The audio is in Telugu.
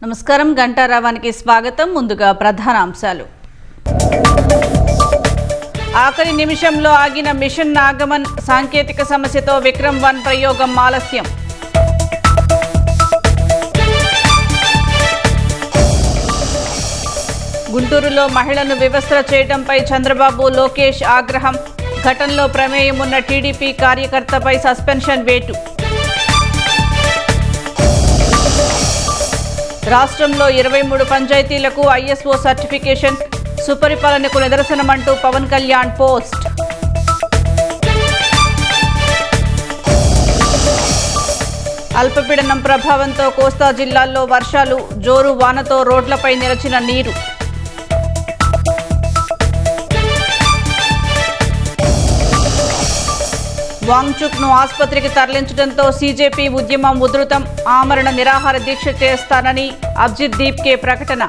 నమస్కారం, గంటారావానికి స్వాగతం. ముందుగా ప్రధాన అంశాలు. ఆఖరి నిమిషంలో ఆగిన మిషన్ నాగమన్, సాంకేతిక సమస్యతో విక్రమ్-1 ప్రయోగం ఆలస్యం. గుంటూరులో మహిళను వివస్త్ర చేయడంపై చంద్రబాబు, లోకేష్ ఆగ్రహం. ఘటనలో ప్రమేయం ఉన్న టీడీపీ కార్యకర్తపై సస్పెన్షన్ వేటు. రాష్ట్రంలో 23 పంచాయతీలకు ఐఎస్ఓ సర్టిఫికేషన్, సుపరిపాలనకు నిదర్శనమంటూ పవన్ కళ్యాణ్ పోస్ట్. అల్పపీడనం ప్రభావంతో కోస్తా జిల్లాల్లో వర్షాలు, జోరు వానతో రోడ్లపై నిలిచిన నీరు. వాంగ్చుక్ను ఆసుపత్రికి తరలించడంతో సీజేపీ ఉద్యమం ఉధృతం. ఆమరణ నిరాహార దీక్ష చేస్తానని అబ్జిత్ దీప్కే ప్రకటన.